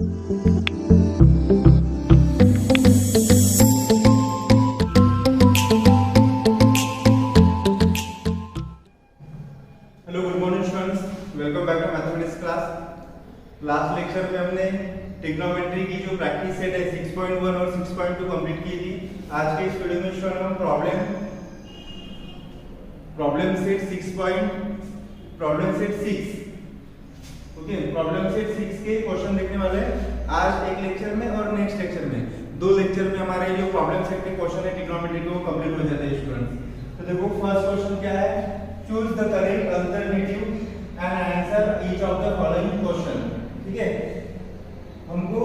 Hello good morning students, welcome back to mathematics class. Last lecture में हमने trigonometry की जो प्रैक्टिस सेट है 6.1 और 6.2 कंप्लीट की थी। आज के इस वीडियो में स्टूडेंट हम problem set 6 okay, problem set 6 के क्वेश्चन देखने वाले हैं आज एक लेक्चर में और नेक्स्ट लेक्चर में। दो लेक्चर में हमारे जो प्रॉब्लम सेट के क्वेश्चन है ट्रिग्नोमेट्री के वो कंप्लीट हो जाते हैं स्टूडेंट्स। तो देखो फर्स्ट क्वेश्चन क्या है, choose the correct alternative and answer each of the following question। ठीक है, हमको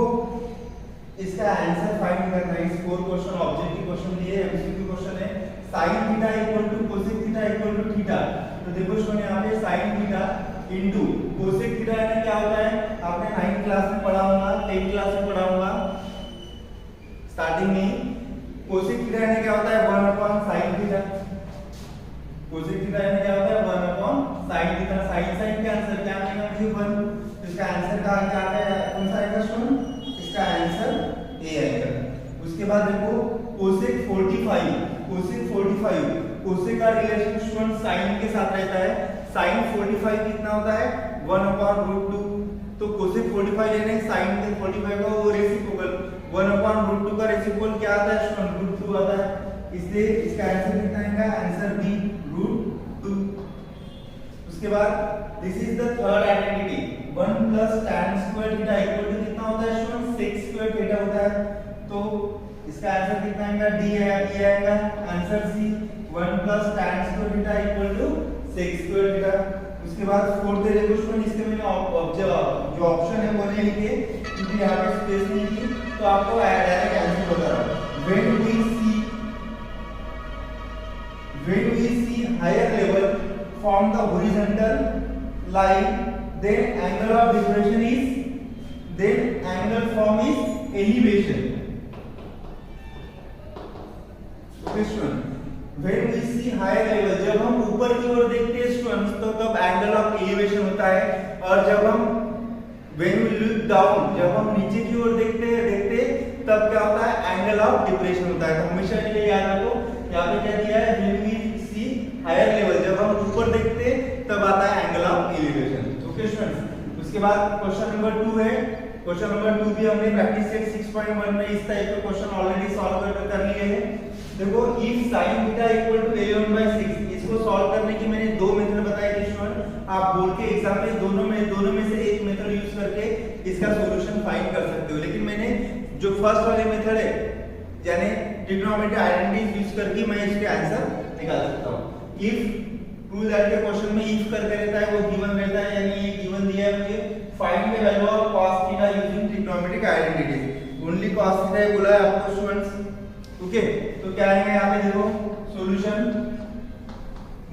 इसका आंसर फाइंड करना है। इस 4 क्वेश्चन ऑब्जेक्टिव क्वेश्चन दिए, एमसीक्यू क्वेश्चन है। sin theta equal to cosec theta equal to theta. तो देखो स्टूडेंट यहाँ पे sin theta into cosec theta यानी क्या होता है, आपने 9th क्लास में पढ़ा होगा, 10th क्लास में पढ़ा होगा स्टार्टिंग में। cosec थीटा यानी क्या होता है 1/sin थीटा। cosec थीटा यानी क्या होता है 1/sin थीटा। sin के आंसर क्या आएगा मुझे 1। तो इसका आंसर क्या आता है, कौन सा आएगा स्टूडेंट, इसका आंसर ए आएगा। उसके बाद देखो cosec 45 cosec का रिलेशन स्टूडेंट sin के साथ रहता है। sin 45 कितना होता है 1/√2। तो cosec 45 यानी sin के 45 का वो रेसिप्रोकल 1/√2 का रेसिप्रोकल क्या आता है स्टूडेंट √2 आता है। इसलिए इसका आंसर कितना आएगा, आंसर बी √2। उसके बाद this is the third identity 1 + tan square theta equal to कितना होता है स्टूडेंट sec स्क्वायर थीटा होता है। तो इसका आंसर कितना आएगा, डी आएगा answer C 1 + tan square theta equal to sec square theta. उसके बाद फोर्थ देखो स्टूडेंट, इसके मैंने जो ऑप्शन है वो नहीं लिखे क्योंकि यहाँ पे स्पेस नहीं थी, तो आपको डायरेक्ट आंसर बता रहा हूं। when we see higher level from the horizontal line, then angle of depression is, then angle form is elevation। Okay student, when we see higher level, जब हम ऊपर की ओर देखते हैं स्टूडेंट्स तो तब एंगल ऑफ एलिवेशन होता है, और जब हम when we look down, जब हम नीचे की ओर देखते तब क्या होता है, एंगल ऑफ डिप्रेशन होता है। तो हमेशा के लिए याद रखो, यहाँ पे क्या दिया है when we see higher level, जब हम ऊपर देखते तब आता है angle of elevation. Okay students, उसके बाद क्वेश्चन नंबर 2 है। क्वेश्चन नंबर 2 भी हमने प्रैक्टिस सेट 6.1 में इस टाइप के क्वेश्चन ऑलरेडी सॉल्व कर लिए हैं। देखो if sin theta equal to 11/6, इसको सॉल्व करने की मैंने 2 मेथड बताई थी स्टूडेंट। आप बोर्ड के एग्जाम में दोनों में से एक मेथड यूज करके इसका सॉल्यूशन फाइंड कर सकते हो, लेकिन मैंने जो फर्स्ट वाले मेथड है यानी ट्रिग्नोमेट्री आइडेंटिटीज यूज करके मैं इसके आंसर निकाल सकता हूं। इफ रूल दैट के क्वेश्चन में इफ करके रहता है, वो गिवन रहता है, यानी ये गिवन दिया है मुझे find the value of cos theta using trigonometric identities. Only cos theta बोला है आपको स्टूडेंट्स। ओके, तो क्या आएगा यहाँ पे देखो सॉल्यूशन,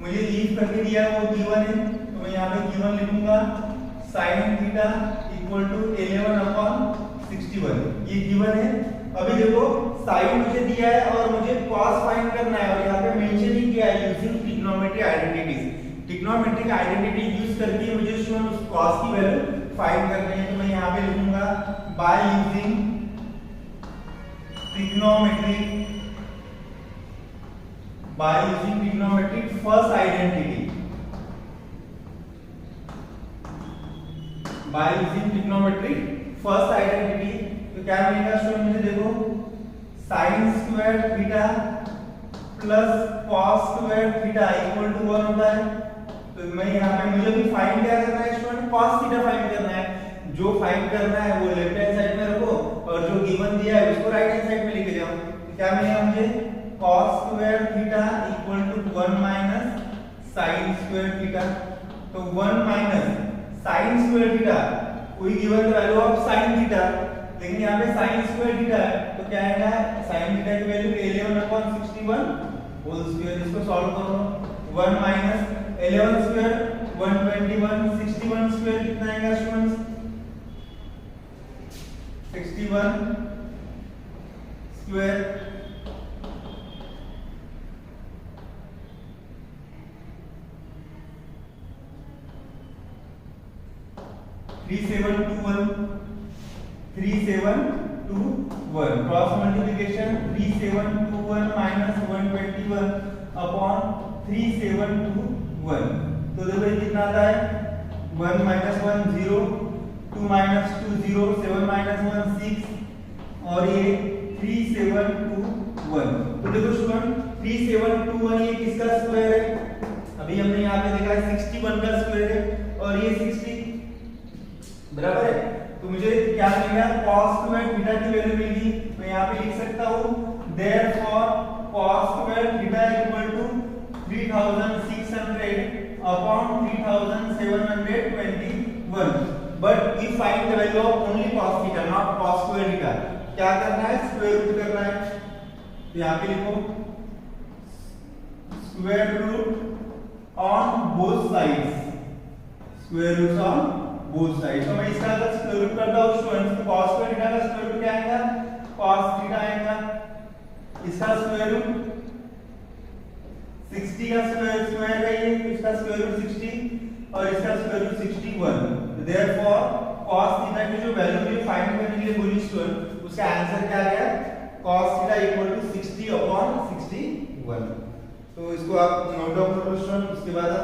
मुझे लीव करके दिया है वो गिवन है, तो मैं यहाँ पे गिवन लिखूंगा sin थीटा इक्वल टू 11/61, ये गिवन है। अभी देखो sin मुझे दिया है और मुझे cos फाइंड करना है, और यहाँ पे मेंशन ही किया है using trigonometric identities. Trigonometric identity use करके मुझे स्टूडेंट उस cos की वैल्यू फाइंड करनी है। तो मैं यहाँ पे लिखूंगा by using trigonometric first identity, by using trigonometric first identity. तो क्या मिलेगा स्टूडेंट, मुझे देखो sin square theta plus cos square theta equal to 1 होता है। तो मैं यहाँ पे मुझे भी फाइंड क्या करना है स्टूडेंट, cos थीटा फाइंड करना है। जो फाइंड करना है वो लेफ्ट हैंड साइड में रखो और जो गिवन दिया है उसको राइट हैंड साइड में लेके जाओ। तो क्या मिलेगा मुझे cos square theta equal to 1 - sin square theta. तो 1 - sin स्क्वायर थीटा कोई given value of sin theta, लेकिन यहाँ पे sin स्क्वायर थीटा है तो क्या आएगा, sin थीटा की वैल्यू 11/61 होल स्क्वायर। इसको सॉल्व करो, 1 - 11 स्क्वायर 121, 61 स्क्वायर कितना आएगा students, 61 square 3721 3721 cross multiplication 3721 minus 121 upon 3721। तो देखो ये कितना आता है 1 माइनस 1 0, 2 माइनस 2 0, 7 माइनस 1 6 और ये 3721। तो देखो स्टूडेंट 3721 ये किसका स्क्वायर है? अभी हमने यहाँ पे देखा है 61 का स्क्वायर है और ये 60 बराबर है। तो मुझे क्या मिलेगा cos स्क्वायर थीटा की वैल्यू मिलेगी। तो यहाँ पे लिख सकता हूँ therefore cos square theta equal to 3600 upon 3721। But if find the value of only cos theta not cos square theta, क्या करना है स्क्वायर रूट करना है। तो यहाँ पे लिखो square root on both sides, square root on both side. तो मैं इसका अगर स्क्वायर रूट करता हूं स्टूडेंट्स तो cos स्क्वायर थीटा का स्क्वायर रूट क्या आएगा cos थीटा आएगा। इसका स्क्वायर रूट 60 का स्क्वायर है ये, तो इसका स्क्वायर रूट 60 और इसका स्क्वायर रूट 61। तो देयरफॉर cos थीटा की जो वैल्यू मुझे फाइंड करने के लिए बोली स्टूडेंट उसका आंसर क्या आ गया cos theta equal to 60 upon 61। तो इसको आप नोट डाउन कर लो स्टूडेंट। उसके बाद हम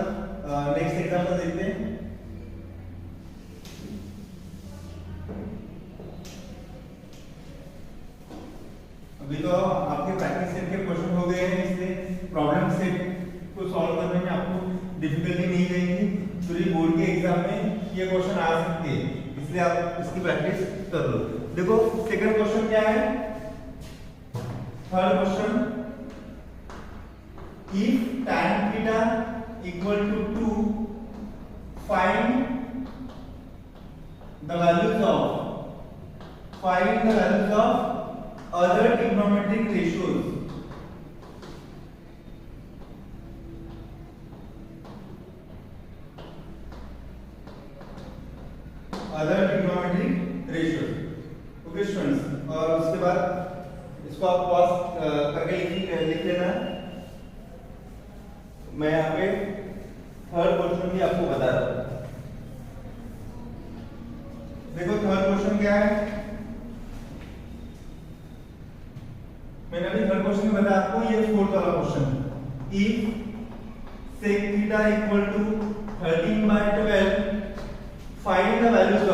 नेक्स्ट एग्जांपल देखते हैं। अभी तो आपके प्रैक्टिस सेट के क्वेश्चन हो गए हैं, इसलिए प्रॉब्लम सेट को सॉल्व करने में आपको डिफिकल्टी नहीं रहेगी। पूरी बोर्ड के एग्जाम में ये क्वेश्चन आ सकते हैं, इसलिए आप इसकी प्रैक्टिस कर लो। देखो सेकंड क्वेश्चन क्या है, third question if tan theta equal to 2 find the values of other trigonometric ratios। other trigonometric ratios okay students. और उसके बाद इसको आप पॉज करके लिख लेना। मैं यहाँ पे थर्ड क्वेश्चन भी आपको बता रहा हूँ। देखो थर्ड क्वेश्चन क्या है, मैंने अभी थर्ड क्वेश्चन में बताया आपको, ये फोर्थ वाला question if sec theta equal to 13/12 find the values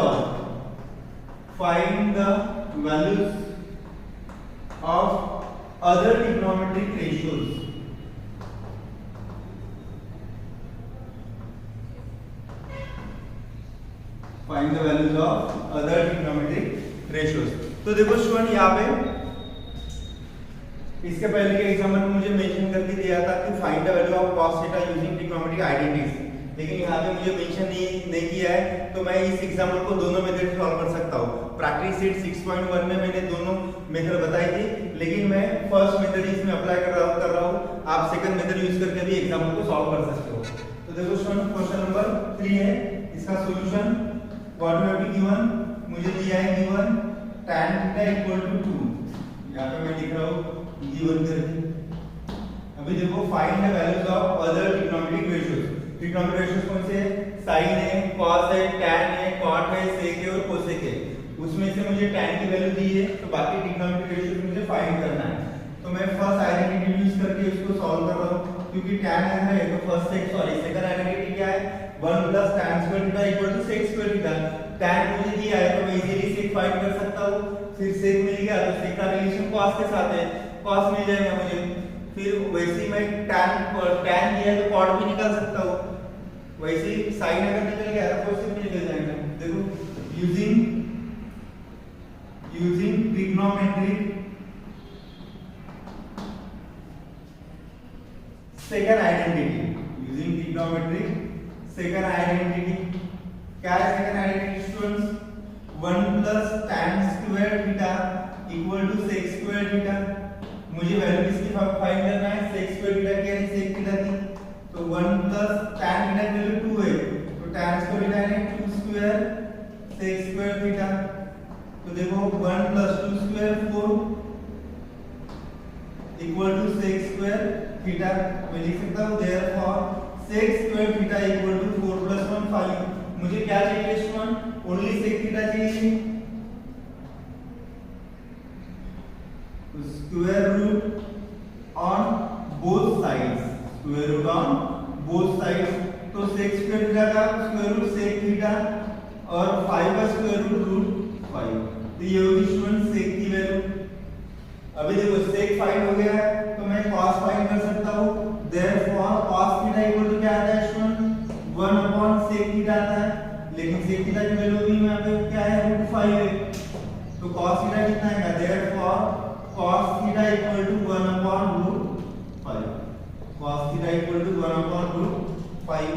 of other trigonometric ratios। find the values of other trigonometric ratios। तो देखो स्टूडेंट यहाँ पे इसके पहले के एग्जाम्पल में मुझे मेंशन करके दिया था कि find the value of cos theta using trigonometric identities, लेकिन यहाँ पे मुझे मेंशन नहीं किया है। तो मैं इस एग्जाम्पल को दोनों मेथड से सॉल्व कर सकता हूँ। प्रैक्टिस सेट 6.1 में मैंने दोनों मेथड बताई थी, लेकिन मैं फर्स्ट मेथड इसमें अप्लाई कर रहा हूँ। आप सेकंड मेथड यूज करके भी एग्जाम्पल को सॉल्व कर सकते हो। तो देखो स्टूडेंट क्वेश्चन नंबर 3 है, इसका solution what we have to given, मुझे दिया है given tan theta equal to 2, यहाँ पे मैं लिख रहा हूँ गिवन करके। अभी देखो find the values of other trigonometric ratios. Trigonometric ratios कौन से, साइन है, कॉस है, टैन है, कॉट है, सेक है और कोसेक है। उसमें से मुझे टैन की वैल्यू दी है, तो बाकी ट्रिग्नोमेट्रिक रेशियोज मुझे फाइंड करना है। तो मैं फर्स्ट आइडेंटिटी यूज करके इसको सॉल्व कर रहा हूँ, क्योंकि टैन है तो फर्स्ट सेकंड आइडेंटिटी क्या है 1 plus tan square theta equal to sec square theta. Tan मुझे दिया है तो मैं इजीली सेक फाइंड कर सकता हूँ। फिर सेक मिल गया तो सेक का रिलेशन cos के साथ है, cos मिल जाएगा मुझे। फिर वैसे ही मैं tan दिया है तो cot भी निकाल सकता हूँ, वैसे ही sin अगर निकल गया तो cosec भी निकल जाएगा। देखो using trigonometric second identity, second identity क्या है? Second identity students 1 plus tan square theta equal to sec square theta. मुझे वैल्यू किसकी फाइंड करना है, sec स्क्वायर थीटा की यानी sec थीटा की। तो 1 प्लस tan थीटा की वैल्यू 2 है, तो tan स्क्वायर थीटा यानी 2 स्क्वायर sec स्क्वायर थीटा। तो देखो 1 plus 2 square 4 equal to sec square theta. मैं लिख सकता हूँ therefore sec square theta equal to 4 plus 1 5। मुझे क्या चाहिए स्टूडेंट, ओनली sec थीटा चाहिए। Square root on both sides, square root on both sides. तो sec स्क्वायर थीटा का स्क्वायर रूट sec थीटा और 5 का स्क्वायर रूट 5। तो ये होगी स्टूडेंट sec की वैल्यू। अभी देखो sec फाइंड हो गया है तो मैं cos फाइंड कर सकता हूं। Therefore cos theta equal to क्या आता है स्टूडेंट 1/sec थीटा आता है, लेकिन sec थीटा की वैल्यू भी यहां पे क्या है √5 है। तो cos थीटा कितना आएगा, therefore cos theta equal to 1/√5, cos theta equal to 1/√5।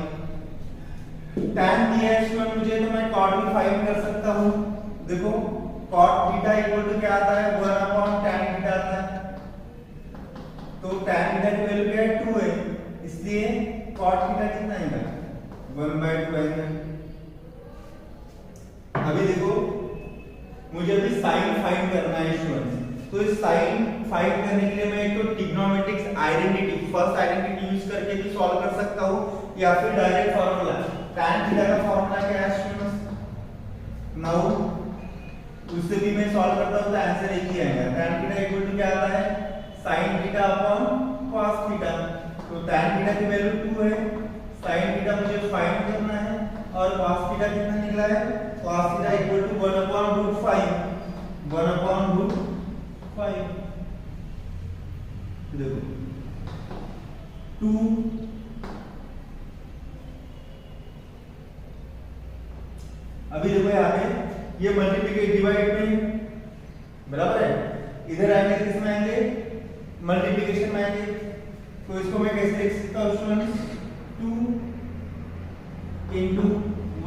tan दिया है स्टूडेंट मुझे तो मैं cot भी फाइंड कर सकता हूं। देखो cot थीटा इक्वल टू क्या आता है 1/tan थीटा आता है। तो tan थीटा की वैल्यू क्या है 2 है, इसलिए cot थीटा कितना आएगा 1/2 आएगा। अभी देखो मुझे अभी sin फाइंड करना है स्टूडेंट, तो इस sin फाइंड करने के लिए मैं एक तो ट्रिग्नोमेट्रिक्स आइडेंटिटी, फर्स्ट आइडेंटिटी यूज करके भी सॉल्व कर सकता हूं या फिर डायरेक्ट फार्मूला tan थीटा का फार्मूला क्या है स्टूडेंट्स, नाउ उससे भी मैं सॉल्व करता हूं तो आंसर एक ही आएगा। tan थीटा इक्वल टू क्या आता है sin theta upon cos theta. तो tan थीटा की वैल्यू 2 है, sin थीटा मुझे फाइंड करना है और cos थीटा कितना निकला है, cos थीटा इक्वल टू 1/√5, 1/√5। देखो 2 अभी देखो यहाँ पे ये मल्टीप्लिकेट डिवाइड में बराबर है, इधर आएंगे तो इसमें आएंगे मल्टीप्लिकेशन में आएंगे। तो इसको मैं कैसे लिख सकता हूँ students 2 into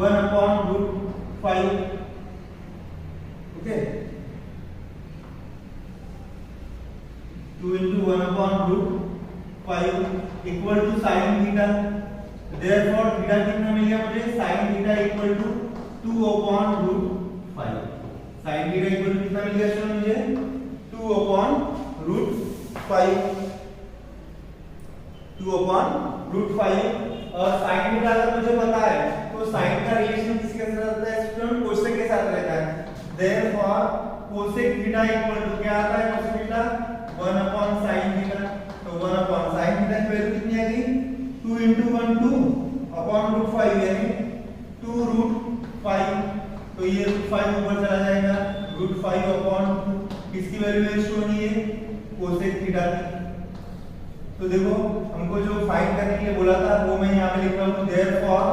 1/√5, okay 2 into 1/√5 equal to sin theta. Therefore theta कितना मिल गया मुझे, sin theta equal to 2/√5। sin theta equal to कितना मिल गया स्टूडेंट मुझे 2/√5, 2/√5। और sin थीटा अगर मुझे पता है तो sin का रिलेशन किसके साथ रहता है स्टूडेंट, कोसेक के साथ रहता है। Therefore cosec theta equal to क्या आता है, कोसेक थीटा 1/sin थीटा। तो 1/sin थीटा की वैल्यू कितनी आ गई 2 into 1 2/√5 यानी 2√5। तो ये √5 ऊपर चला जाएगा, √5/2 किसकी वैल्यू है स्टूडेंट ये कोसेक थीटा की। तो देखो हमको जो फाइंड करने के लिए बोला था वो मैं यहाँ पे लिख रहा हूँ, देयरफॉर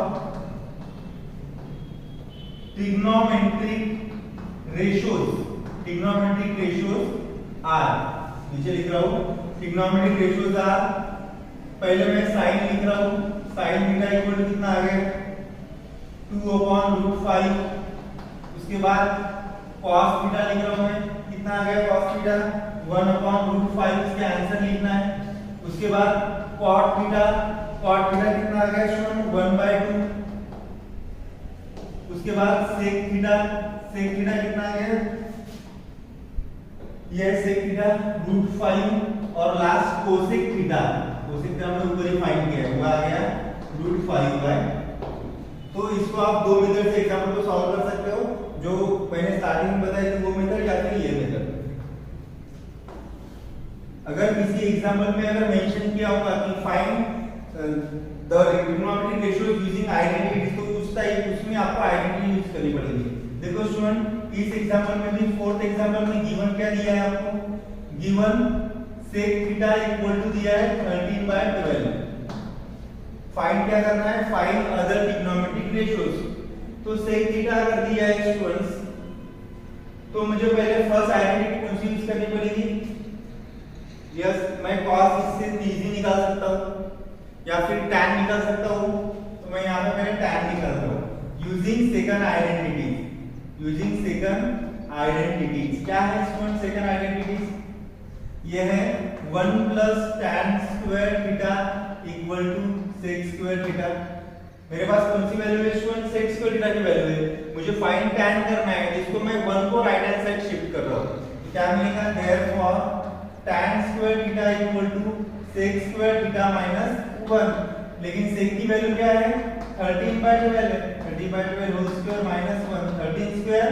ट्रिग्नोमेट्रिक रेशियोज आर, नीचे लिख रहा हूँ ट्रिग्नोमेट्रिक रेशियोज आर। पहले मैं साइन लिख रहा हूँ, साइन थीटा इक्वल टू कितना आ गया 2/√5। उसके बाद cos थीटा लिख रहा हूँ मैं, कितना आ गया cos थीटा 1/√5, इसके आंसर लिखना है। उसके बाद cot थीटा कितना आ गया स्टूडेंट 1/2। उसके बाद sec थीटा कितना आ गया, यह sec थीटा √5। और लास्ट कोसेक थीटा हमने ऊपर ही फाइंड किया है, वो आ गया √5। तो इसको आप दो मेथड से एग्जांपल को सॉल्व कर सकते हो, जो मैंने स्टार्टिंग में बताया कि वो मेथड या फिर ये मेथड। अगर किसी एग्जांपल में अगर मेंशन किया होगा कि find the trigonometric ratios using identities, तो उसमें आपको आइडेंटिटी यूज करनी पड़ेगी। देखो स्टूडेंट इस एग्जांपल में भी फोर्थ एग्जांपल में गिवन क्या दिया है आपको, given sec theta equal to दिया है 13/12। फाइंड क्या करना है, फाइंड अदर ट्रिग्नोमेट्रिक रेशियोज। तो sec थीटा अगर दिया है स्टूडेंट्स तो मुझे पहले फर्स्ट आइडेंटिटी कौन सी यूज करनी पड़ेगी, यस मैं cos इससे इजी निकाल सकता हूँ या फिर tan निकाल सकता हूँ। तो मैं यहाँ पे मैंने tan निकालता हूँ यूजिंग सेकंड आइडेंटिटी। क्या है स्टूडेंट सेकंड आइडेंटिटी, ये है 1 + tan square theta equal to sec square theta. मेरे पास कौन सी वैल्यू है स्टूडेंट, sec स्क्वायर थीटा की वैल्यू है। मुझे फाइंड tan करना है, इसको मैं 1 को राइट हैंड साइड शिफ्ट कर रहा हूँ। तो क्या मिलेगा, therefore tan square theta equal to sec square theta - 1। लेकिन sec की वैल्यू क्या है 13/12 है, 13/12 whole square -1, 13 square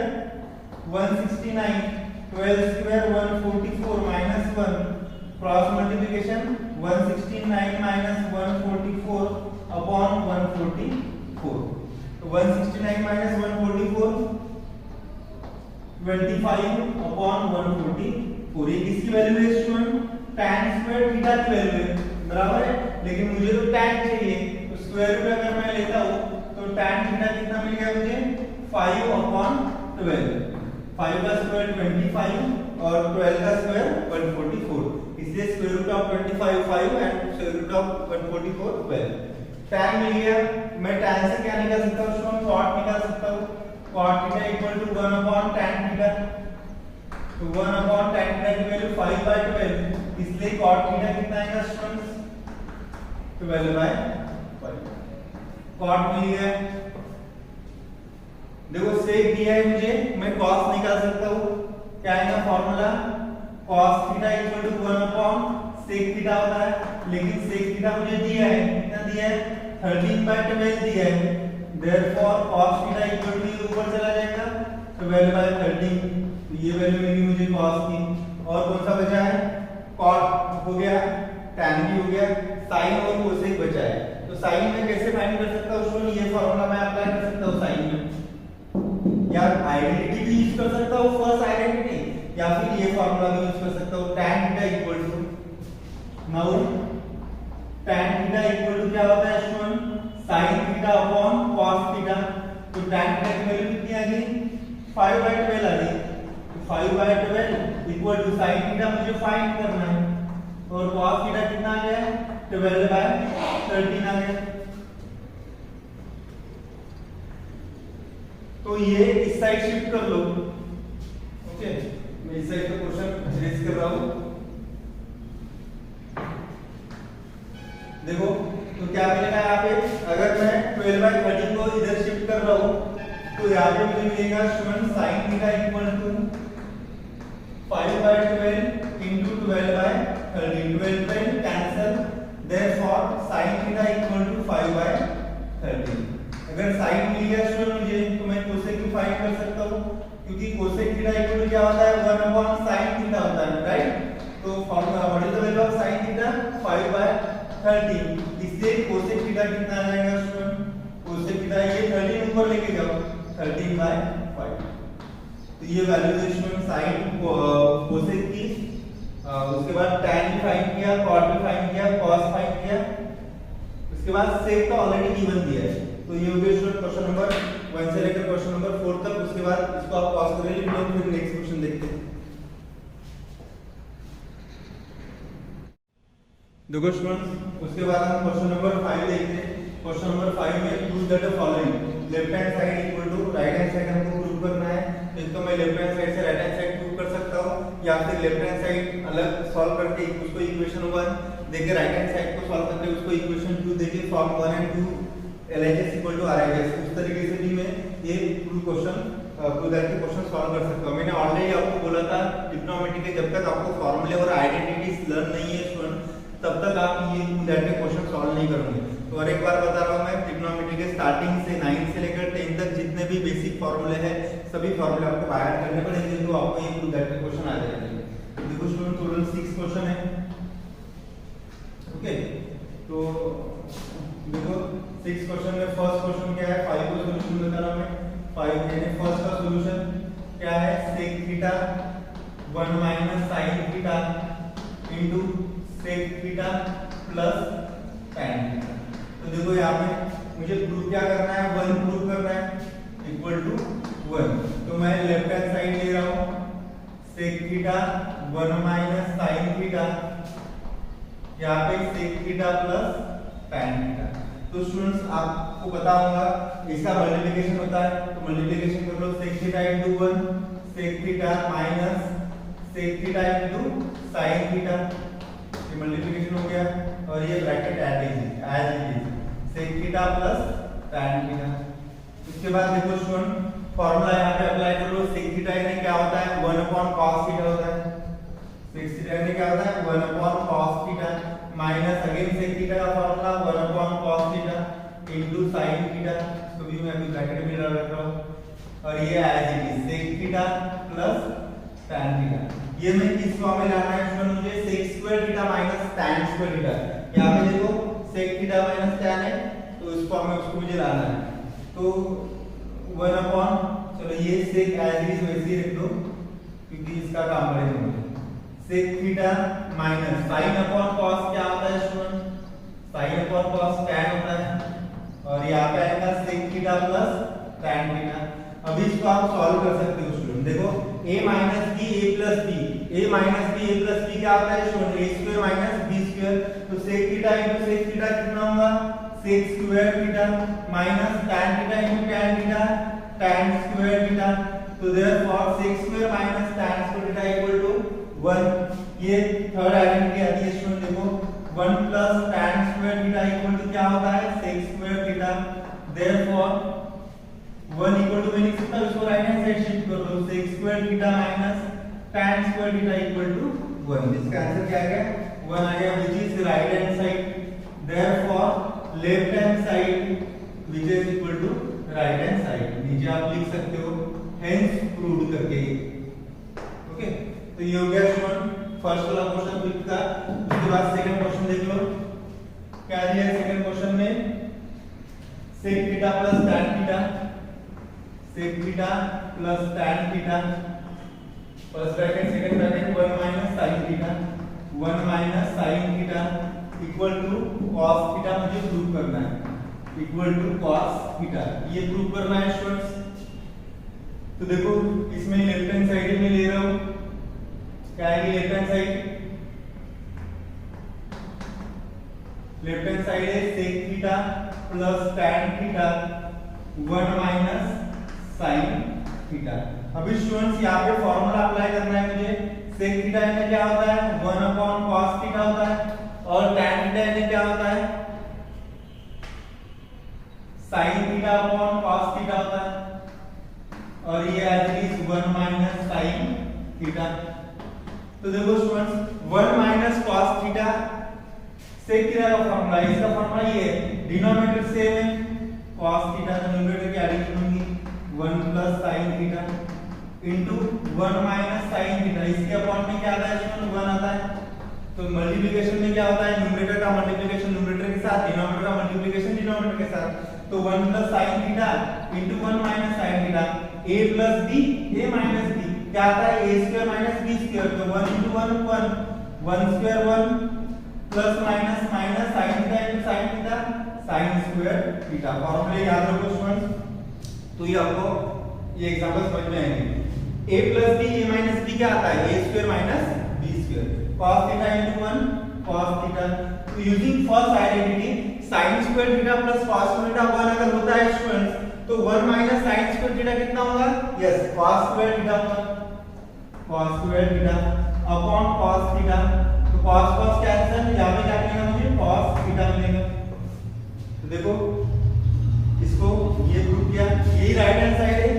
169। 12 square 144 minus 1 cross multiplication 169 minus 144 upon 144। तो 169 माइनस 144 25 अपॉन 144। ये किसकी वैल्यू है स्टूडेंट? tan स्क्वायर थीटा की वैल्यू है, बराबर है। लेकिन मुझे तो tan चाहिए, तो स्क्वायर रूट अगर मैं लेता हूं तो tan थीटा कितना मिल गया मुझे? 5 अपॉन 12। 5 का स्क्वायर 25 और 12 का स्क्वायर 144, इसलिए square root of 25 5 and square root of 144 12। tan मिल गया। मैं tan से क्या निकाल सकता हूं स्टूडेंट? cot निकाल सकता हूं। cot theta equal to 1 upon tan theta. तो 1 अपॉन tan थीटा की वैल्यू 5/12, इसलिए cot थीटा कितना आएगा स्टूडेंट्स? 12/5। cot मिल गया। देखो sec दिया है मुझे, मैं cos निकाल सकता हूँ। क्या आएगा formula? cos theta equal to 1 upon sec theta होता है, लेकिन sec थीटा मुझे दिया है, कितना दिया है? 13/12 दिया है। Therefore cos theta equal to ये ऊपर चला जाएगा 12/13। तो ये वैल्यू मिली मुझे cos की। और कौन सा बचा है? cot हो गया, tan भी हो गया, sin और cosec बचा है। तो sin में कैसे फाइंड कर सकता हूँ स्टूडेंट? ये फॉर्मूला मैं अप्लाई कर सकता हूँ sin में, या आइडेंटिटी भी यूज कर सकता हूँ, फर्स्ट आइडेंटिटी, या फिर ये फॉर्मूला भी यूज कर सकता हूँ। tan theta equal to, now tan theta equal to क्या होता है student? sin theta upon cos theta. तो tan थीटा की वैल्यू कितनी आ गई? 5/12 आ गई। 5/12 इक्वल टू sin थीटा मुझे फाइंड करना है, और cos थीटा कितना आ गया? 12/13 आ गया। तो ये इस साइड शिफ्ट कर लो। ओके, मैं इस साइड का क्वेश्चन रेज कर रहा हूं। देखो तो क्या मिलेगा यहाँ पे? अगर मैं 12/13 को इधर शिफ्ट कर रहा हूं तो यहाँ पे मुझे मिलेगा student sin theta equal to 5/12 into 12/13। 12 cancel, therefore sin theta equal to 5/13। अगर sin मिल गया स्टूडेंट मुझे, तो मैं cosec की फाइंड कर सकता हूं, क्योंकि cosec थीटा इक्वल टू क्या होता है? 1 अपॉन sin थीटा होता है, राइट? तो formula what is the value of sin theta? 5/13। इससे cosec थीटा कितना आ जाएगा स्टूडेंट? cosec थीटा ये 13 ऊपर लेके जाओ, 13/5। तो ये वैल्यू है स्टूडेंट sin cosec की। उसके बाद tan भी फाइंड किया, cot भी फाइंड किया, cos फाइंड किया। उसके बाद sec का ऑलरेडी गिवन दिया है। तो ये हो गया स्टूडेंट क्वेश्चन नंबर 1 से लेकर क्वेश्चन नंबर 4 तक। उसके बाद इसको आप पॉज करें, लिख लो, फिर नेक्स्ट क्वेश्चन देखते हैं। देखो स्टूडेंट्स, उसके बाद हम क्वेश्चन नंबर 5 देखते हैं। क्वेश्चन नंबर 5 में prove that the following, left hand side equal to right hand side हमको प्रूव करना है। तो मैं लेफ्ट हैंड साइड से राइट हैंड साइड प्रूव कर सकता हूं, या फिर लेफ्ट हैंड साइड अलग सॉल्व करके उसको इक्वेशन 1 देके राइट हैंड साइड को सॉल्व करके उसको इक्वेशन 2 देके form 1 and 2 LHS equal to RHS, उस तरीके से भी मैं ये प्रूव क्वेश्चन प्रूव करके क्वेश्चन सॉल्व कर सकता हूं। मैंने ऑलरेडी आपको बोला था ट्रिग्नोमेट्री के जब तक आपको फॉर्मूले और आइडेंटिटीज लर्न नहीं है स्टूडेंट, तब तक आप ये प्रूव करके क्वेश्चन सॉल्व नहीं करोगे। तो और एक बार बता रहा हूं मैं, ट्रिग्नोमेट्री के स्टार्टिंग से 9 से लेकर 10 तक जितने भी बेसिक फॉर्मूले हैं, सभी फॉर्मूले आपको बाय करने पड़ेंगे, तो आपको ये प्रूव करके क्वेश्चन आ जाएगा। देखो स्टूडेंट, टोटल 6 क्वेश्चन है। ओके, तो देखो 6 क्वेश्चन में फर्स्ट क्वेश्चन क्या है? 5 को सॉल्यूशन बता रहा हूं मैं। 5 यानी फर्स्ट का सॉल्यूशन क्या है? sec theta 1 minus sin theta into sec theta plus tan theta. तो देखो यहाँ पे मुझे प्रूव क्या करना है? 1 प्रूव करना है इक्वल टू 1। तो मैं लेफ्ट हैंड साइड ले रहा हूँ, sec theta 1 minus sin theta, यहाँ पे sec theta plus tan theta. तो स्टूडेंट्स आपको पता होगा इसका मल्टीप्लिकेशन होता है, तो मल्टीप्लिकेशन कर लो, sec theta into 1 sec theta minus sec theta into sin theta, ये मल्टीप्लिकेशन हो गया। और ये bracket as it is sec theta plus tan theta. उसके बाद देखो स्टूडेंट, फार्मूला यहाँ पे अप्लाई कर लो। sec थीटा यानी क्या होता है? 1 अपॉन cos थीटा होता है। sec थीटा यानी क्या होता है? 1 upon cos theta minus again sec theta का formula 1 upon cos theta into sin theta. तो भी मैं अभी ब्रैकेट में डाल रखा हूं, और ये as it is sec theta plus tan theta. ये मैं किस फॉर्म में लाना है स्टूडेंट, मुझे sec square theta minus tan square theta, यहाँ पे देखो sec थीटा माइनस tan है, तो इस फॉर्म में उसको मुझे लाना है। तो 1 अपॉन, चलो ये sec एज इज वैसे ही रख दो क्योंकि इसका काम करेंगे मुझे, sec theta minus sin upon cos क्या होता है student, sin upon cos tan होता है, और यहाँ पे आएगा sec theta plus tan theta. अभी इसको आप सॉल्व कर सकते हो स्टूडेंट, देखो a minus b a plus b, a minus b a plus b क्या होता है student, a square minus b square, तो sec theta into sec theta कितना होगा, sec square theta minus tan theta into tan theta, tan square theta. तो therefore sec square minus tan square theta equal to 1। ये third identity आती है student, देखो 1 plus tan square theta equal to क्या होता है, sec square theta. Therefore 1 equal to, मैं लिख सकता हूं इसको राइट हैंड साइड शिफ्ट कर दो, sec square theta minus tan square theta equal to 1। इसका आंसर क्या आ गया, 1 आ गया, which is right hand side. Therefore left hand side which is equal to right hand side, नीचे आप लिख सकते हो हेंस प्रूव्ड करके। ओके, तो ये हो गया स्टूडेंट फर्स्ट वाला क्वेश्चन क्विक का। उसके बाद सेकंड क्वेश्चन देख लो, क्या दिया है सेकंड क्वेश्चन में, sec theta plus tan theta, sec theta plus tan theta, first bracket second bracket 1 minus sin theta, 1 minus sin theta equal to cos theta, मुझे प्रूव करना है, इक्वल टू cos थीटा, ये prove करना है students. तो देखो इसमें left hand side में ले रहा हूं, क्या है left hand side, left hand side है sec theta plus tan theta 1 minus sin theta. अभी स्टूडेंट्स यहाँ पे फॉर्मूला अप्लाई करना है मुझे, sec थीटा में क्या होता है 1 अपॉन cos थीटा होता है, और tan थीटा में क्या होता है sin theta upon cos theta होता है, और ये as is 1 minus sin theta. तो देखो students 1 minus cos theta sec theta का फॉर्मूला, इसका फॉर्मूला ये है, डिनोमिनेटर सेम है cos थीटा, तो न्यूमरेटर की एडिशन होगी 1 plus sin theta into 1 minus sin theta, इसके अपॉन में क्या आता है स्टूडेंट 1 आता है। तो मल्टीप्लिकेशन में क्या होता है, न्यूमरेटर का मल्टीप्लिकेशन न्यूमरेटर के साथ, डिनोमिनेटर का मल्टीप्लिकेशन डिनोमिनेटर के साथ, तो 1 plus sin theta into 1 minus sin theta, a plus b a minus b क्या आता है a square minus b square, तो 1 into 1 1 square 1 plus minus minus sin theta into sin theta sin square theta. फॉर्मूले याद रखो students, तो ये आपको ये एग्जांपल समझ में आएंगे। a plus b a minus b क्या आता है a square minus b square, cos theta into 1 cos theta. तो using first identity sin square theta plus cos square theta 1 अगर होता है स्टूडेंट्स, तो 1 माइनस sin स्क्वायर थीटा कितना होगा, यस cos स्क्वायर थीटा होगा, cos square theta upon cos theta, तो cos cos cancel, यहां पे क्या मिलेगा मुझे cos थीटा मिलेगा। तो देखो इसको ये प्रूव किया, यही राइट हैंड साइड है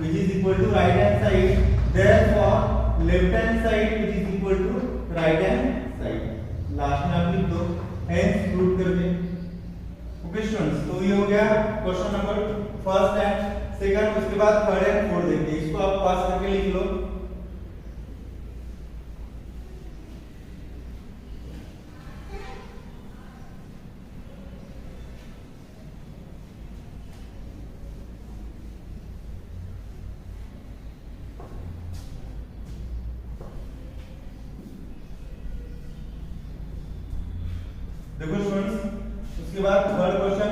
which is equal to right hand side, therefore left hand side which is equal to right hand side, last में आप लिख दो hence प्रूव करके। ओके स्टूडेंट्स, तो ये हो गया question number first and second. उसके बाद थर्ड एंड फोर्थ देखते हैं, इसको आप पास करके लिख लो। देखो स्टूडेंट्स उसके बाद थर्ड क्वेश्चन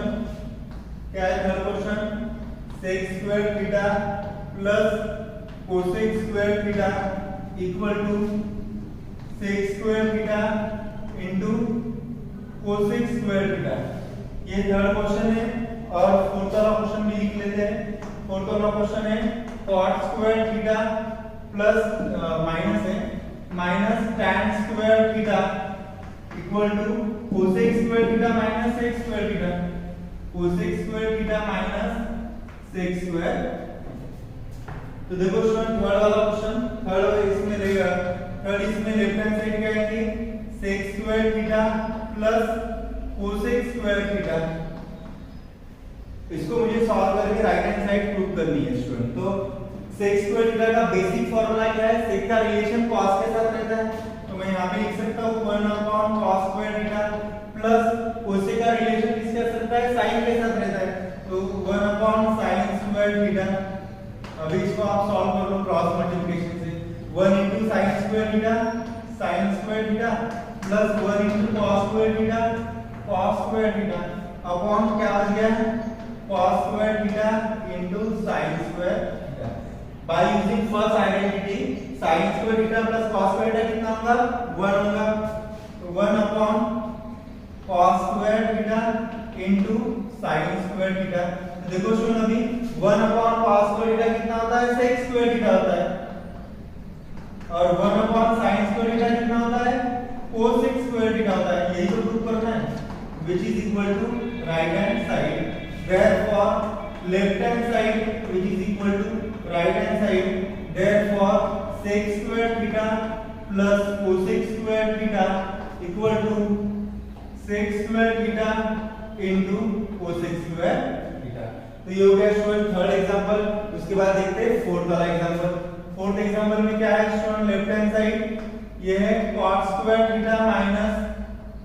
क्या है, third question sec square theta plus cosec square theta equal to sec square theta into cosec square theta. ये थर्ड क्वेश्चन है, और फोर्थ वाला क्वेश्चन भी लिख लेते हैं। फोर्थ वाला क्वेश्चन है cot square theta plus minus है minus tan square theta equal to cosec square theta minus sec square theta, cosec square theta minus sec square. तो देखो स्टूडेंट थर्ड वाला क्वेश्चन, थर्ड वाला इसमें रहेगा, थर्ड इसमें लेफ्ट हैंड साइड क्या आएगी sec square theta plus cosec square theta. इसको मुझे सॉल्व करके राइट हैंड साइड प्रूव करनी है स्टूडेंट। तो sec स्क्वायर थीटा का बेसिक फार्मूला क्या है? sec का रिलेशन cos के साथ रहता है, तो मैं यहाँ पे लिख सकता हूँ 1 cos square theta plus cosec का रिलेशन किसके साथ रहता है? sin के साथ रहता है, तो 1 sin स्क्वायर थीटा। अभी इसको आप सॉल्व कर लो क्रॉस मल्टीप्लिकेशन से, 1 into sin square theta sin square theta plus 1 into cos square theta cos square theta upon क्या बच गया? cos square theta into sin square theta. By using first identity sin square theta plus cos square theta कितना होगा? 1 होगा, तो 1 upon cos square theta into sin square theta. तो देखो सुन, अभी 1 अपॉन cos स्क्वायर थीटा कितना होता है? sec स्क्वायर थीटा होता है, और 1 अपॉन sin स्क्वायर थीटा कितना होता है? cosec स्क्वायर थीटा होता है। यही तो प्रूव करना है, which is equal to right hand side, therefore left hand side which is equal to right hand side, therefore sec square theta plus cosec square theta equal to sec square theta into cosec square theta। तो ये हो गया student third example. उसके बाद देखते हैं fourth वाला example. Fourth example में क्या है स्टूडेंट? लेफ्ट हैंड साइड ये है cot square theta minus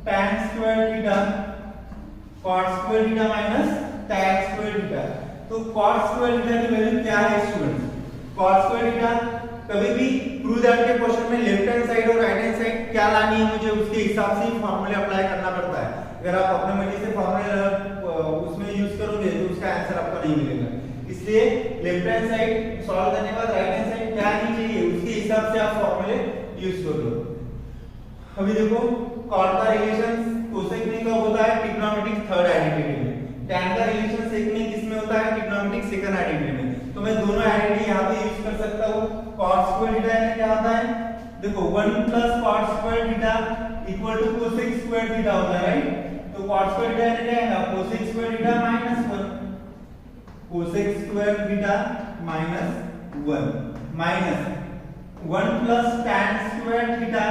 tan square theta, cot square theta minus tan square theta. तो cot स्क्वायर थीटा की वैल्यू क्या है स्टूडेंट? cot स्क्वायर थीटा कभी भी प्रूव दैट के क्वेश्चन में लेफ्ट हैंड साइड और राइट हैंड साइड क्या लानी है, मुझे उसके हिसाब से ही फार्मूले अप्लाई करना पड़ता है। अगर आप अपने मर्जी से फार्मूले उसमें यूज करोगे तो उसका आंसर आपको नहीं मिलेगा। इसलिए लेफ्ट हैंड साइड सॉल्व करने के बाद राइट हैंड साइड क्या आनी चाहिए, उसके हिसाब से आप फार्मूले यूज कर लो। अभी देखो cot का रिलेशन cosec में कब होता है? ट्रिग्नोमेट्रिक थर्ड आइडेंटिटी में। tan का रिलेशन sec में किसमें होता है? ट्रिग्नोमेट्रिक सेकंड आइडेंटिटी में। तो मैं दोनों आइडेंटिटी यहां पे यूज कर सकता हूं। cot स्क्वायर थीटा में क्या होता है? देखो 1 plus cot square theta equal to cosec square theta होता है, राइट? तो cot स्क्वायर थीटा में क्या आएगा? cosec square theta minus 1, cosec square theta minus 1 minus 1 plus tan square theta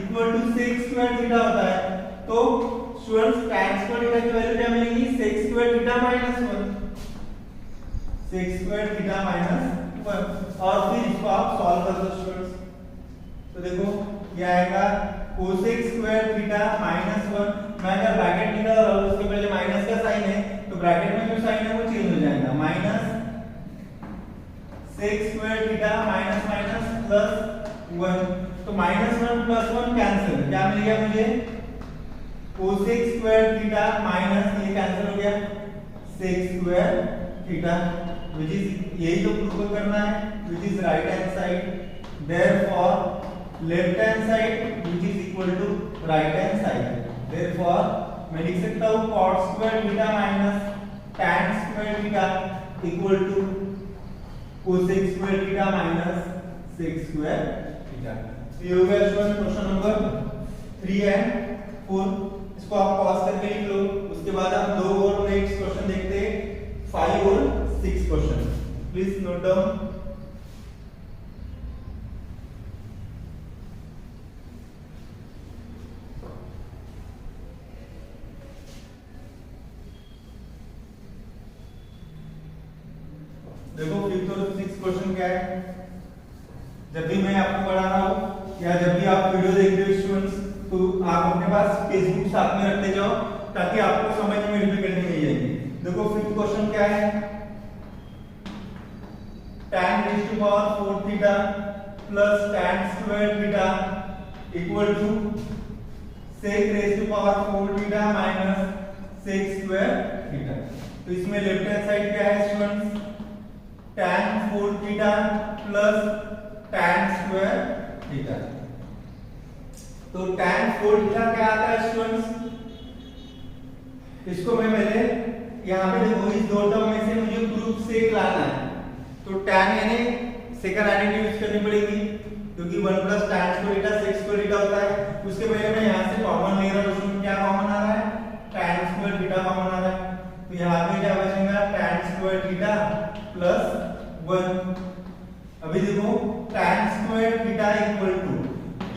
equal to sec square theta होता है। तो students tan square theta की वैल्यू क्या मिलेगी? sec square theta minus 1, sec square theta minus 1। और फिर इसको आप सॉल्व कर दो स्टूडेंट्स, तो देखो ये आएगा cosec स्क्वायर थीटा माइनस 1। मैं अगर ब्रैकेट निकाल रहा हूं उसके पहले माइनस का साइन है, तो ब्रैकेट में जो साइन है वो चेंज हो जाएगा, minus sec square theta minus minus plus 1। तो माइनस 1 प्लस 1 कैंसिल, क्या मिल गया मुझे? cosec स्क्वायर थीटा माइनस ये कैंसिल हो गया sec square theta, which is यही तो प्रूव करना है, which is right hand side, therefore left hand side which is equal to right hand side, therefore मैं लिख सकता हूँ cot square theta minus tan square theta equal to cosec square theta minus sec square theta. ये हो गया student question number 3 and 4। इसको आप pause करके लिख लो। उसके बाद आप दो और नेक्स्ट क्वेश्चन देखते हैं, 5 और 6 क्वेश्चन। Please note down. देखो 5th और 6th क्वेश्चन क्या है? जब भी मैं आपको पढ़ा रहा हूँ या जब भी आप वीडियो देख रहे हो स्टूडेंट्स, तो आप अपने पास फेसबुक साथ में रखते जाओ ताकि आपको समझ में डिफिकल्टी नहीं आएगी। देखो 5th क्वेश्चन क्या है? tan raised to power 4 theta plus tan square theta equal to sec raised to power 4 theta minus sec square theta. तो इसमें लेफ्ट हैंड साइड क्या है students? tan 4 theta plus tan square theta. तो tan 4 theta क्या आता है students? इसको मैं पहले यहाँ पे देखो इस दो टर्म में से मुझे ग्रुप सेक लाना है, तो tan यानी सेकंड आइडेंटिटी यूज करनी पड़ेगी क्योंकि 1 plus tan square theta sec square theta होता है। उसके पहले मैं यहाँ से कॉमन ले रहा हूँ, उसमें क्या कॉमन आ रहा है? tan स्क्वायर थीटा कॉमन आ रहा है, तो यहाँ पे क्या बचेगा? tan square theta plus 1। अभी देखो tan square theta equal to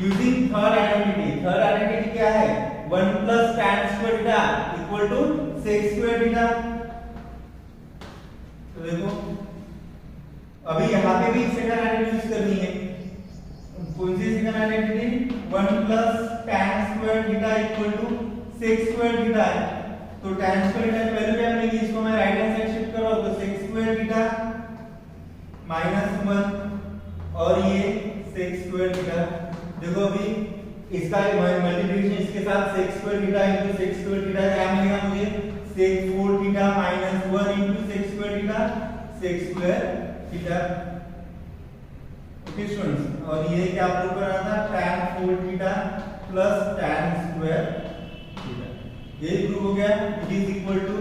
using third identity. Third identity क्या है? 1 plus tan square theta equal to sec square theta. तो देखो अभी यहाँ पे भी सेकंड आइडेंटिटी यूज करनी है। कौन सी second identity? 1 plus tan square theta equal to sec square theta है। तो tan स्क्वायर थीटा की वैल्यू क्या मिलेगी? इसको मैं राइट हैंड साइड शिफ्ट करवाऊं तो sec स्क्वायर थीटा -1 और ये sec स्क्वायर थीटा। देखो अभी इसका मल्टीप्लिकेशन इसके साथ sec square theta into sec square theta क्या मिलेगा मुझे? sec 4 theta -1 into sec square theta sec square theta. Okay students, और ये क्या प्रूव कर रहा था? tan 4 theta plus tan square theta. ये प्रूव हो गया, it is equal to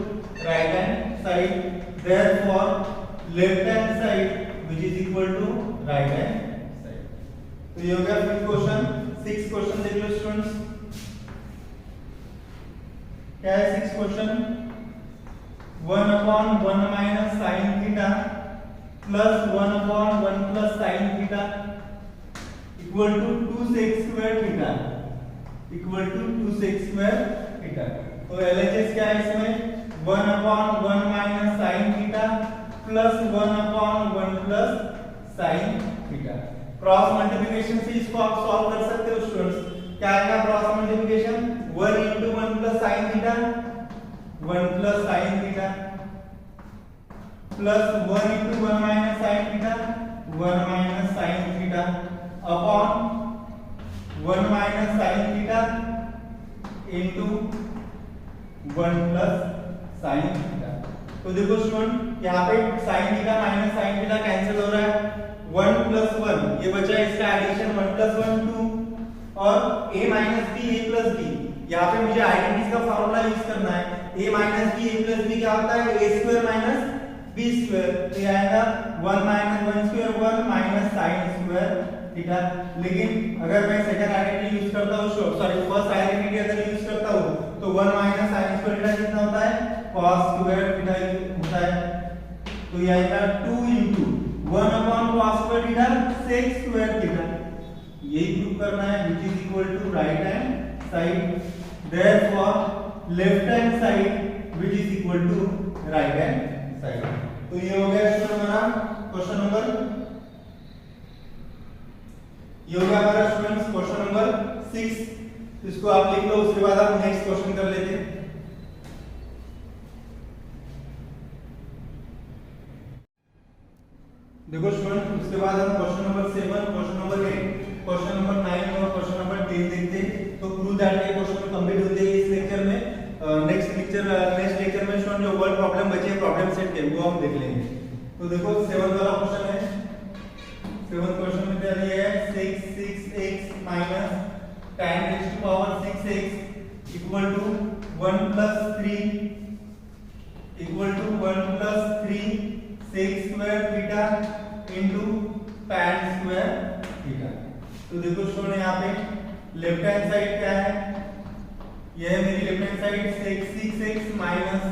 right hand side, therefore left hand side which is equal to right hand side. तो ये हो गया फिफ्थ क्वेश्चन। सिक्स्थ क्वेश्चन देख लो स्टूडेंट्स, क्या है sixth question? 1/1 minus sin theta plus 1/1 plus sin theta equal to 2 sec square theta equal to 2 sec square theta. तो LHS क्या है इसमें? 1/1 minus sin theta plus 1/1 plus sin theta. Cross multiplication से इसको आप सॉल्व कर सकते हो स्टूडेंट्स। क्या आएगा cross multiplication? 1 into 1 plus sin theta 1 plus sin theta plus 1 into 1 minus sin theta 1 minus sin theta upon 1 minus sin theta into 1 plus sin theta. तो देखो स्टूडेंट यहाँ पे sin theta minus sin theta cancel हो रहा है। 1 plus 1 ये बचा है, इसका एडिशन 1 plus 1 2 और a minus b a plus b। यहाँ पे मुझे आइडेंटिटीज का फार्मूला यूज करना है। a minus b a plus b क्या होता है? a square minus b square. तो ये आएगा 1 minus 1 square 1 minus sin square theta. लेकिन अगर मैं सेकंड आइडेंटिटी यूज करता हूँ, सॉरी फर्स्ट आइडेंटिटी अगर यूज करता हूँ तो 1 minus sin स्क्वायर थीटा कितना होता है? cos स्क्वायर थीटा होता है। तो ये आएगा 2 into 1 upon cos square theta sec square theta. यही प्रूव करना है, which is equal to right hand side, therefore left hand side which is equal to right hand side। तो ये हो गया स्टूडेंट हमारा क्वेश्चन नंबर, ये हो गया हमारा स्टूडेंट्स क्वेश्चन नंबर 6। इसको आप लिख लो, उसके बाद हम नेक्स्ट क्वेश्चन कर लेते हैं। देखो स्टूडेंट, उसके बाद हम question number 7, question number 8, question number 9 और क्वेश्चन नंबर 10 देखते हैं। तो प्रूव दैट ये क्वेश्चन कंप्लीट होते हैं इस लेक्चर में। नेक्स्ट लेक्चर में स्टूडेंट जो वर्ड प्रॉब्लम बचे हैं प्रॉब्लम सेट के, वो हम देख लेंगे। तो देखो 7 वाला क्वेश्चन है। 7 क्वेश्चन में क्या दिया है? 6x minus tan raised to power 6x equal to 1 plus 3 equal to 1 plus 3 sec square theta into tan square theta. तो देखो स्टूडेंट यहाँ पे लेफ्ट हैंड साइड क्या है? यह है मेरी left hand side sec 6x minus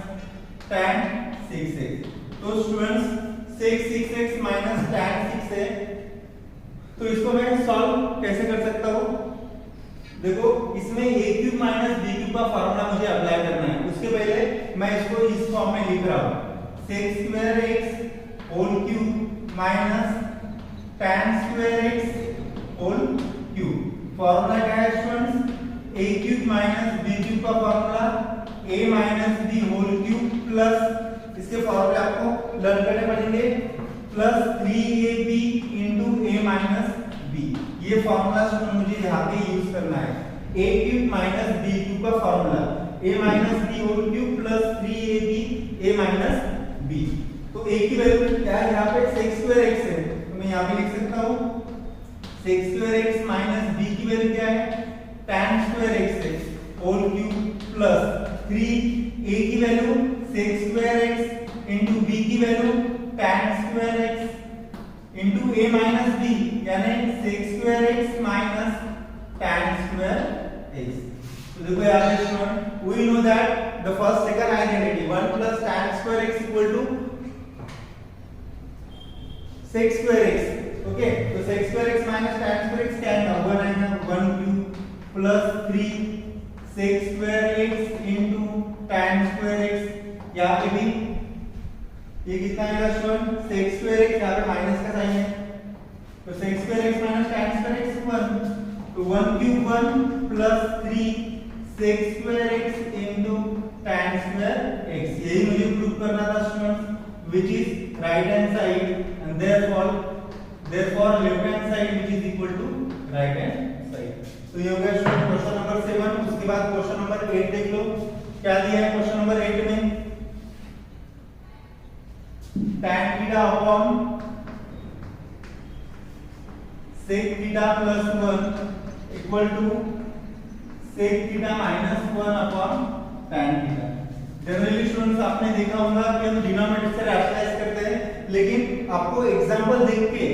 tan 6x। तो students sec 6x minus tan 6 है, तो इसको मैं सॉल्व कैसे कर सकता हूँ? देखो इसमें a cube minus b cube का फार्मूला मुझे अप्लाई करना है। उसके पहले मैं इसको इस फॉर्म में लिख रहा हूँ, sec square x whole cube minus tan square x whole cube. Formula क्या है students? a cube minus b cube का formula a minus b whole cube plus इसके फार्मूले आपको लर्न करने पड़ेंगे plus 3ab into a minus b। ये formula student मुझे यहाँ पे यूज करना है। a cube minus b cube का formula a minus b whole cube plus 3ab a minus b। तो a की वैल्यू क्या है यहाँ पे? sec स्क्वायर x है, तो मैं यहाँ पे लिख सकता हूँ sec square x minus b की वैल्यू क्या है? tan स्क्वायर x है होल क्यूब प्लस 3a की value sec square x into b की value tan square x into a minus b, यानी sec square x minus tan square x। तो देखो यहाँ पे student, we know that the first second identity 1 plus tan square x equal to sec square x। Okay, तो sec square x minus tan square x क्या आएगा? 1 आएगा, 1 cube plus 3 sec square x into tan square x। यहाँ पे भी ये कितना आएगा स्टूडेंट? sec स्क्वायर x, यहाँ पे minus 1 plus 3 sec square x into tan square x, यही मुझे प्रूव करना था students, which is right hand side and therefore left hand side which is equal to right hand side। तो ये हो गया स्टूडेंट क्वेश्चन नंबर 7। उसके बाद क्वेश्चन नंबर 8 देख लो, क्या दिया है क्वेश्चन नंबर 8 में, tan theta upon sec theta plus 1 equal to sec theta minus 1 upon tan theta. Generally students आपने देखा होगा कि हम डिनोमिनेटर से रैशनलाइज करते हैं, लेकिन आपको एग्जांपल देख के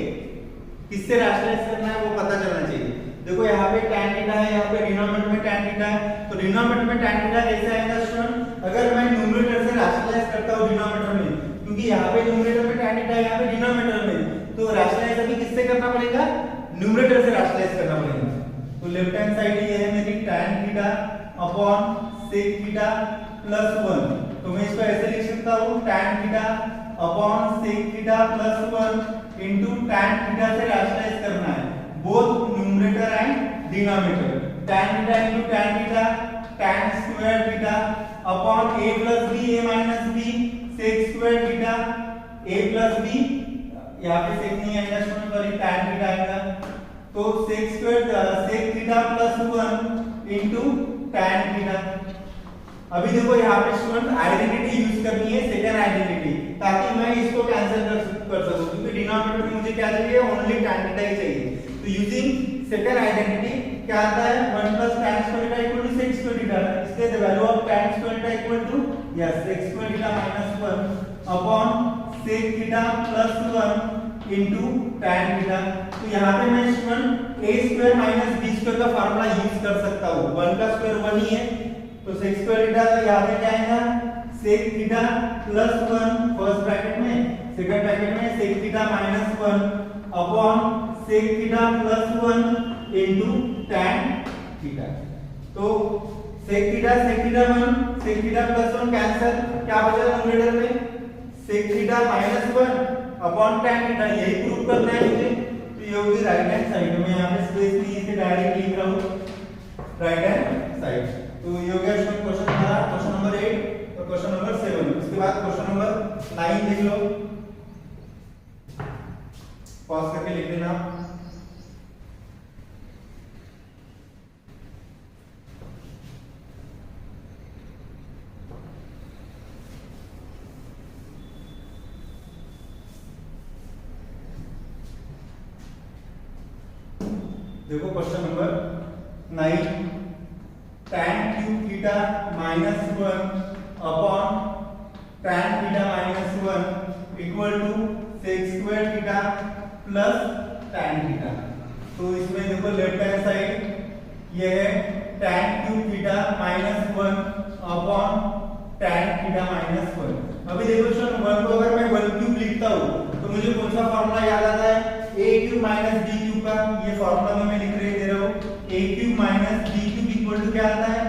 किससे रैशनलाइज करना है वो पता चलना चाहिए। देखो यहाँ पे tan थीटा है, यहाँ पे डिनोमिनेटर में tan थीटा है, तो डिनोमिनेटर में tan थीटा कैसे आएगा स्टूडेंट, अगर मैं न्यूमरेटर से रैशनलाइज करता हूँ डिनोमिनेटर में, क्योंकि यहाँ पे न्यूमरेटर में tan थीटा है, यहाँ पे डिनोमिनेटर में, तो रैशनलाइज अभी किससे करना पड़ेगा, न्यूमरेटर से रैशनलाइज करना पड़ेगा। तो लेफ्ट हैंड साइड ये है मेरी tan theta upon sec theta plus 1, तो मैं इसको ऐसे लिख सकता हूँ tan theta upon sec theta plus 1 into tan theta से रैशनलाइज करना है both numerator and denominator, tan theta into tan theta tan square theta upon a plus b a minus b sec square theta a plus b, यहाँ पे sec नहीं आएगा student, sorry tan theta आएगा, तो sec square sec theta plus 1 into tan theta. अभी देखो यहाँ पे स्टूडेंट आइडेंटिटी यूज करनी है, सेकंड आइडेंटिटी, ताकि मैं इसको कैंसिल कर सकूं, क्योंकि डिनोमिनेटर में मुझे क्या चाहिए, ओनली tan थीटा ही चाहिए। तो यूजिंग सेकंड आइडेंटिटी क्या आता है, 1 plus tan square theta equal to sec square theta, इसलिए the value of tan square theta equal to yes sec square theta minus 1 upon sec theta plus 1 into tan theta। तो यहाँ पे मैं student a square minus b square का formula use कर सकता हूँ, 1 का स्क्वायर 1 ही है, तो sec square theta तो यहाँ पे क्या आएगा, sec theta plus 1 first bracket में, सेकंड ब्रैकेट में sec theta minus 1 upon sec theta plus 1 into tan theta। तो sec theta 1 sec theta plus 1 cancel, क्या बचा न्यूमरेटर में, sec theta minus 1 upon tan theta, यही प्रूव करना है मुझे। तो ये होगी राइट हैंड साइड में, यहाँ पे स्पेस नहीं है इसे डायरेक्ट लिख रहा हूँ राइट हैंड साइड। तो ये हो गया क्वेश्चन हमारा, क्वेश्चन नंबर 8 और क्वेश्चन नंबर 7। उसके बाद क्वेश्चन नंबर 9 देख लो, पॉज करके लिख लेना। देखो question number 9, tan cube theta minus 1 upon tan theta minus 1 equal to sec square theta plus tan theta. तो इसमें देखो लेफ्ट हैंड साइड ये है tan cube theta minus 1 upon tan theta minus 1। अभी देखो स्टूडेंट 1 को अगर मैं 1 क्यूब लिखता हूँ तो मुझे कौन सा फार्मूला याद आता है, a cube minus b cube का, ये फार्मूला में मैं लिख दे रहा हूँ, a cube minus b cube equal to क्या आता है,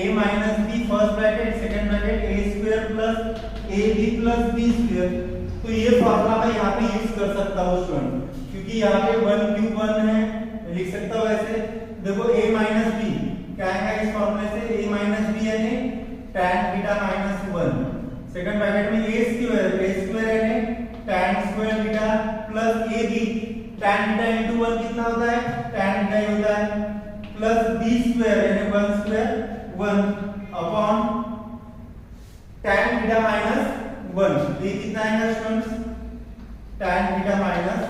a minus b first bracket second bracket a square plus ab plus b square. तो ये फार्मूला मैं यहाँ पे यूज कर सकता हूँ स्टूडेंट, क्योंकि यहाँ पे 1 क्यूब 1 है, मैं लिख सकता हूँ ऐसे। देखो a माइनस b क्या आएगा इस फार्मूले से, a माइनस b यानी tan theta minus 1, second bracket में a स्क्वायर यानी tan square theta plus ab, tan theta into 1 कितना होता है, tan थीटा ही होता है, प्लस b स्क्वायर यानी 1 square 1 upon tan theta minus 1, ये कितना आएगा students, tan theta minus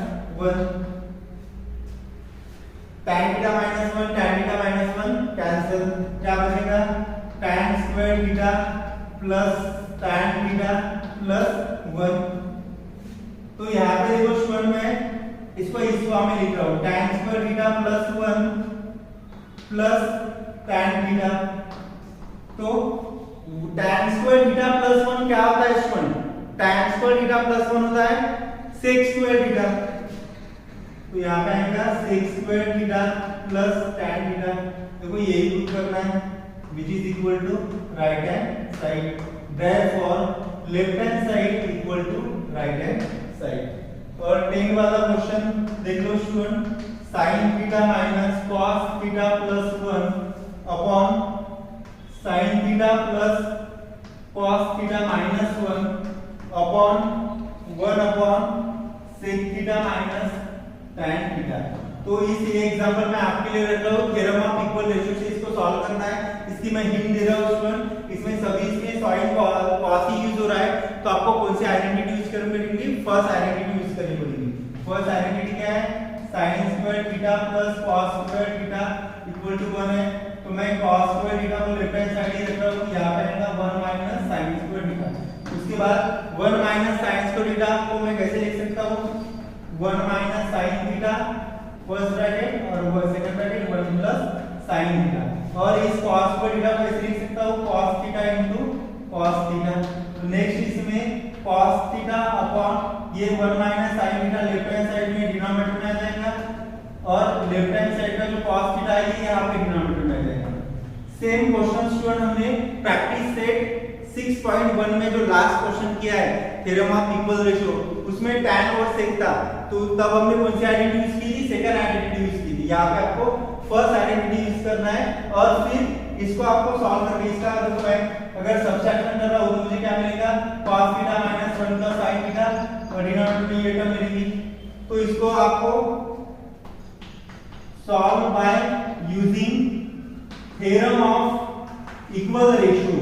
1, tan theta minus 1 tan theta minus 1 cancel, क्या बचेगा, tan square theta plus tan theta plus 1। तो यहाँ पे देखो स्टूडेंट मैं इसको इस फॉर्म में लिख रहा हूँ, tan square theta plus 1 plus tan theta. तो tan स्क्वायर थीटा प्लस 1 क्या होता है student, tan square theta plus 1 होता है sec स्क्वायर थीटा, तो यहाँ पे आएगा sec square theta plus tan theta. देखो यही प्रूव करना है, which is equal to right hand side, therefore left hand side equal to right hand side। और 10 वाला क्वेश्चन देख लो student, sin theta minus cos theta plus 1 upon sin theta plus cos theta minus 1 upon 1 upon sec theta minus tan theta. तो इस example में आपके लिए रख रहा हूं थ्योरम ऑफ इक्वल रेशियो से इसको सॉल्व करना है। इसकी मैं हिंट दे रहा हूं स्टूडेंट, इसमें सभी इसमें sin cos ही यूज हो रहा है, तो आपको कौन सी आइडेंटिटी यूज करनी पड़ेगी? फर्स्ट आइडेंटिटी यूज करनी पड़ेगी। फर्स्ट आइडेंटिटी क्या है? sin square theta plus cos square theta equal to 1 है। तो मैं cos स्क्वायर थीटा को लेफ्ट हैंड साइड ही रख रहा हूं, यहां पे आएगा 1 माइनस sin स्क्वायर थीटा। उसके बाद 1 माइनस sin स्क्वायर थीटा को मैं कैसे लिख सकता हूं? 1 minus sin theta first bracket और second bracket 1 plus sin theta. और इस cos स्क्वायर थीटा को ऐसे लिख सकता हूं cos theta into cos theta. तो नेक्स्ट इसमें cos थीटा अपॉन ये 1 minus sin theta left hand side में डिनोमिनेटर में आ जाएगा और लेफ्ट हैंड साइड का जो cos थीटा है ये यहां पे डिनोमिनेटर में आ जाएगा। सेम क्वेश्चन स्टूडेंट हमने प्रैक्टिस सेट 6.1 में जो लास्ट क्वेश्चन किया है थ्योरम ऑफ इक्वल रेशियो, उसमें tan और sec था। तो तब हमने कौन सी आइडेंटिटी यूज की थी? सेकंड आइडेंटिटी यूज की थी। यहां पे आपको फर्स्ट आइडेंटिटी यूज करना है और फिर इसको आपको सॉल्व करके इसका देखो मैं अगर सब्ट्रैक्शन कर रहा हूं तो मुझे क्या मिलेगा? cos theta minus 1 plus sin theta और डिनोमिनेटर में ये टर्म मिलेगी। तो इसको आपको solve by using theorem of equal ratio.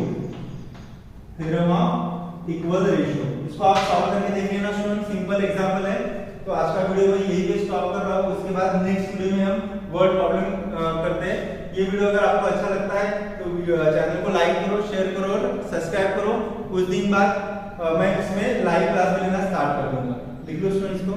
Theorem of equal ratio इसको आप सॉल्व करके देख लेना स्टूडेंट, सिंपल एग्जांपल है। तो आज का वीडियो मैं यही पे स्टॉप कर रहा हूं, उसके बाद नेक्स्ट वीडियो में हम वर्ड प्रॉब्लम करते हैं। ये वीडियो अगर आपको अच्छा लगता है तो चैनल को लाइक करो, शेयर करो और सब्सक्राइब करो। कुछ दिन बाद मैं इसमें लाइव क्लास भी लेना स्टार्ट कर दूंगा। लिख लो स्टूडेंट्स को।